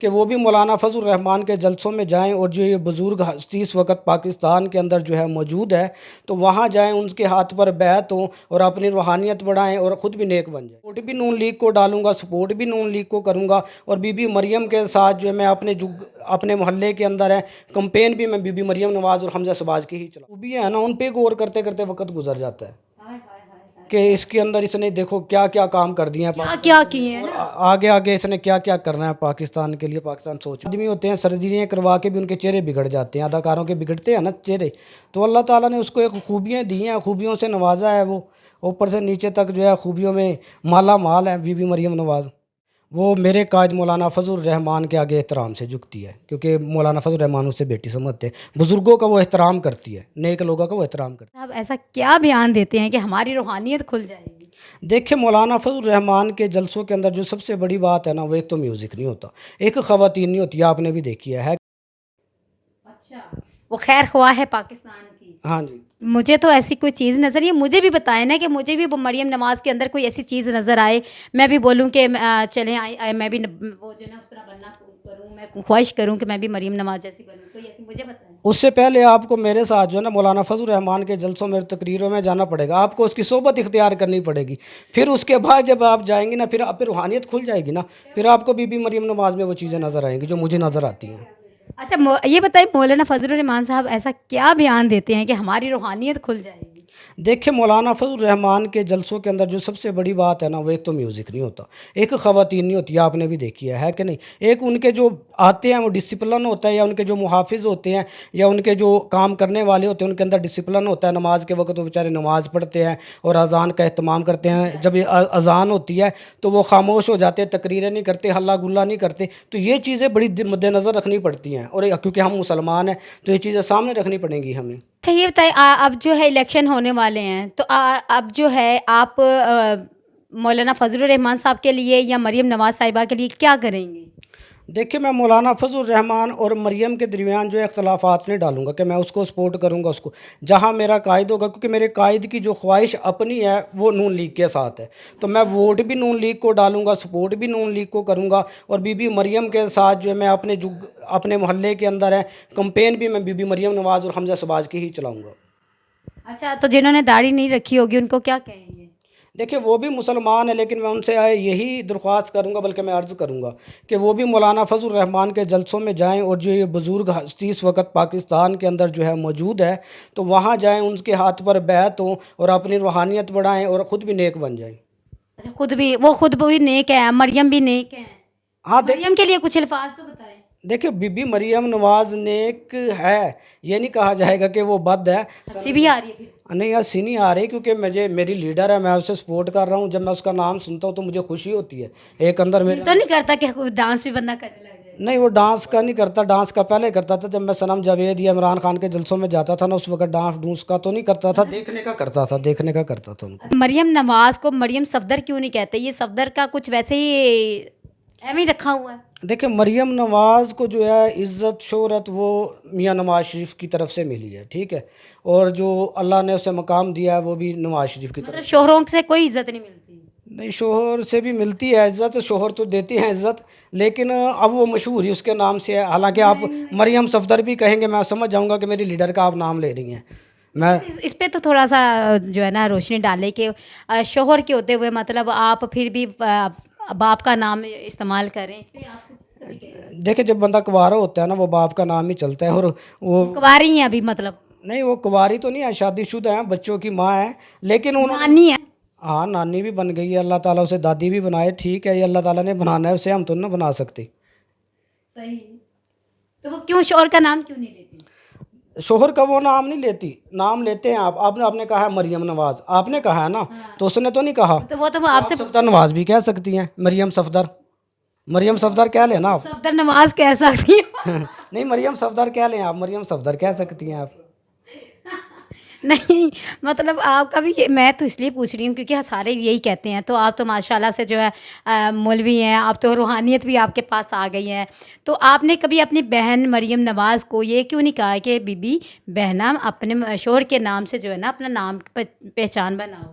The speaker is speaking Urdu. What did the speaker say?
کہ وہ بھی مولانا فضل الرحمان کے جلسوں میں جائیں، اور جو یہ بزرگ ہستی اس وقت پاکستان کے اندر جو ہے موجود ہے تو وہاں جائیں، ان کے ہاتھ پر بیعت ہوں اور اپنی روحانیت بڑھائیں اور خود بھی نیک بن جائیں۔ سپورٹ بھی نون لیگ کو ڈالوں گا، سپورٹ بھی نون لیگ کو کروں گا، اور بی بی مریم کے ساتھ جو ہے میں اپنے محلے کے اندر ہے کمپین بھی میں بی بی مریم نواز اور حمزہ صباج کی ہی چلاؤں۔ وہ بھی ہے نا، ان پہ غور کرتے کرتے وقت گزر جاتا ہے کہ اس کے اندر اس نے دیکھو کیا کیا کام کر دیے ہیں، کیا کیے ہیں اور نا۔ آگے آگے اس نے کیا کیا کرنا ہے پاکستان کے لیے۔ پاکستان سوچ آدمی ہوتے ہیں سرجریاں کروا کے بھی ان کے چہرے بگڑ جاتے ہیں، اداکاروں کے بگڑتے ہیں نا چہرے، تو اللہ تعالیٰ نے اس کو ایک خوبیاں دی ہیں، خوبیوں سے نوازا ہے، وہ اوپر سے نیچے تک جو ہے خوبیوں میں مالا مال ہے بی بی مریم نواز۔ وہ میرے قائد مولانا فضل الرحمان کے آگے احترام سے جھکتی ہے، کیونکہ مولانا فضل الرحمان اسے بیٹی سمجھتے ہیں، بزرگوں کا وہ احترام کرتی ہے، نیک لوگوں کا وہ احترام کرتی ہے۔ آپ ایسا کیا بیان دیتے ہیں کہ ہماری روحانیت کھل جائے گی؟ دیکھیں مولانا فضل الرحمان کے جلسوں کے اندر جو سب سے بڑی بات ہے نا، وہ ایک تو میوزک نہیں ہوتا، ایک خواتین نہیں ہوتی، آپ نے بھی دیکھی ہے۔ اچھا، وہ خیر خواہ ہے پاکستان کی۔ ہاں جی، مجھے تو ایسی کوئی چیز نظر یہ مجھے بھی بتائیں نا، کہ مجھے بھی مریم نواز کے اندر کوئی ایسی چیز نظر آئے، میں بھی بولوں کہ چلیں میں بھی وہ جو ہے نا اس طرح بننا کروں، میں خواہش کروں کہ میں بھی مریم نواز جیسی بنوں، کوئی ایسی مجھے بتائیں۔ اس سے پہلے آپ کو میرے ساتھ جو ہے نا مولانا فضل الرحمان کے جلسوں میں تقریروں میں جانا پڑے گا، آپ کو اس کی صحبت اختیار کرنی پڑے گی، پھر اس کے بعد جب آپ جائیں گے نا، پھر آپ پہ روحانیت کھل جائے گی نا، پھر آپ کو بی بی مریم نواز میں وہ چیزیں نظر آئیں گی جو مجھے نظر آتی ہیں۔ اچھا یہ بتائیں مولانا فضل الرحمان صاحب ایسا کیا بیان دیتے ہیں کہ ہماری روحانیت کھل جائے گی؟ دیکھیں مولانا فضل الرحمان کے جلسوں کے اندر جو سب سے بڑی بات ہے نا، وہ ایک تو میوزک نہیں ہوتا، ایک خواتین نہیں ہوتی، آپ نے بھی دیکھی ہے کہ نہیں، ایک ان کے جو آتے ہیں وہ ڈسپلن ہوتا ہے، یا ان کے جو محافظ ہوتے ہیں یا ان کے جو کام کرنے والے ہوتے ہیں ان کے اندر ڈسپلن ہوتا ہے، نماز کے وقت وہ بیچارے نماز پڑھتے ہیں اور اذان کا اہتمام کرتے ہیں، جب اذان ہوتی ہے تو وہ خاموش ہو جاتے ہیں، تقریریں نہیں کرتے، ہلہ گلا نہیں کرتے، تو یہ چیزیں بڑی مد نظر رکھنی پڑتی ہیں، اور کیونکہ ہم مسلمان ہیں تو یہ چیزیں سامنے رکھنی پڑیں گی ہمیں۔ اچھا یہ بتائیں اب جو ہے الیکشن ہونے والے ہیں، تو اب جو ہے آپ مولانا فضل الرحمان صاحب کے لیے یا مریم نواز صاحبہ کے لیے کیا کریں گے؟ دیکھیں میں مولانا فضل الرحمان اور مریم کے درمیان جو اختلافات نہیں ڈالوں گا کہ میں اس کو سپورٹ کروں گا، اس کو جہاں میرا قائد ہوگا، کیونکہ میرے قائد کی جو خواہش اپنی ہے وہ نون لیگ کے ساتھ ہے، تو میں ووٹ بھی نون لیگ کو ڈالوں گا، سپورٹ بھی نون لیگ کو کروں گا، اور بی بی مریم کے ساتھ جو ہے میں اپنے محلے کے اندر ہے کمپین بھی میں بی بی مریم نواز اور حمزہ صباج کی ہی چلاؤں گا۔ اچھا تو جنہوں نے داڑھی نہیں رکھی ہوگی ان کو کیا کہیں گے؟ دیکھیں وہ بھی مسلمان ہیں، لیکن میں ان سے یہی درخواست کروں گا، بلکہ میں عرض کروں گا کہ وہ بھی مولانا فضل الرحمان کے جلسوں میں جائیں، اور جو یہ بزرگ ہستی اس وقت پاکستان کے اندر جو ہے موجود ہے تو وہاں جائیں، ان کے ہاتھ پر بیعت ہوں اور اپنی روحانیت بڑھائیں اور خود بھی نیک بن جائیں۔ اچھا خود بھی نیک ہے، مریم بھی نیک ہے، ہاں مریم کے لیے کچھ الفاظ تو بتائیں۔ دیکھیں بی بی مریم نواز نیک ہے، یہ نہیں کہا جائے گا کہ وہ بد ہے۔ ہنسی بھی آ رہی ہے پھر؟ نہیں ہنسی نہیں آ رہی، کیونکہ میری لیڈر ہے، میں اسے سپورٹ کر رہا ہوں، جب میں اس کا نام سنتا ہوں تو مجھے خوشی ہوتی ہے ایک اندر میرے۔ تو نہیں کرتا کہ ڈانس بھی بندہ کرنے لگ جائے؟ نہیں وہ ڈانس کا نہیں کرتا، ڈانس کا پہلے کرتا تھا جب میں صنم جاوید یا عمران خان کے جلسوں میں جاتا تھا نا، اس وقت ڈانس کا تو نہیں کرتا تھا، دیکھنے کا کرتا تھا ان کو۔ مریم نواز کو مریم صفدر کیوں نہیں کہتے؟ یہ صفدر کا کچھ ویسے ہی ایویں رکھا ہوا ہے۔ دیکھیں مریم نواز کو جو ہے عزت شہرت وہ میاں نواز شریف کی طرف سے ملی ہے، ٹھیک ہے، اور جو اللہ نے اسے مقام دیا ہے وہ بھی نواز شریف کی طرف مطلب شوہروں سے کوئی عزت نہیں ملتی؟ نہیں، شوہر سے بھی ملتی ہے عزت، شوہر تو دیتے ہیں عزت، لیکن اب وہ مشہور ہی اس کے نام سے ہے، حالانکہ آپ مریم صفدر بھی کہیں گے میں سمجھ جاؤں گا کہ میری لیڈر کا آپ نام لے رہی ہیں۔ میں اس پہ تو تھوڑا سا جو ہے نا روشنی ڈالے کہ شوہر کے ہوتے ہوئے مطلب آپ پھر بھی باپ کا نام استعمال کریں۔ دیکھیں جب بندہ کنوارا ہوتا ہے نا وہ باپ کا نام ہی چلتا ہے، اور وہ کنواری ہیں ابھی مطلب؟ نہیں وہ کنواری تو نہیں ہے، شادی شدہ ہیں، بچوں کی ماں ہے، لیکن انہوں نے نانی ہے؟ ہاں نانی بھی بن گئی ہے، اللہ تعالیٰ اسے دادی بھی بنائے، ٹھیک ہے، یہ اللہ تعالیٰ نے بنانا ہے اسے، ہم تو نہ بنا سکتے۔ صحیح، تو وہ کیوں شوہر کا نام کیوں نہیں لیتی؟ شوہر کا وہ نام نہیں لیتی، نام لیتے ہیں آپ نے کہا ہے مریم نواز، آپ نے کہا ہے نا، تو اس نے تو نہیں کہا، تو وہ آپ سے صفدر نواز بھی کہہ سکتی ہیں، مریم صفدر کہہ لینا آپ۔ صفدر نواز کہہ سکتی ہیں؟ نہیں مریم صفدر کہہ لیں آپ، مریم صفدر کہہ سکتی ہیں آپ۔ نہیں مطلب آپ کا بھی میں تو اس لیے پوچھ رہی ہوں کیونکہ سارے یہی کہتے ہیں، تو آپ تو ماشاءاللہ سے جو ہے مولوی ہیں، آپ تو روحانیت بھی آپ کے پاس آ گئی ہے، تو آپ نے کبھی اپنی بہن مریم نواز کو یہ کیوں نہیں کہا کہ بی بی بہنا اپنے شوہر کے نام سے جو ہے نا اپنا نام پہچان بناؤ؟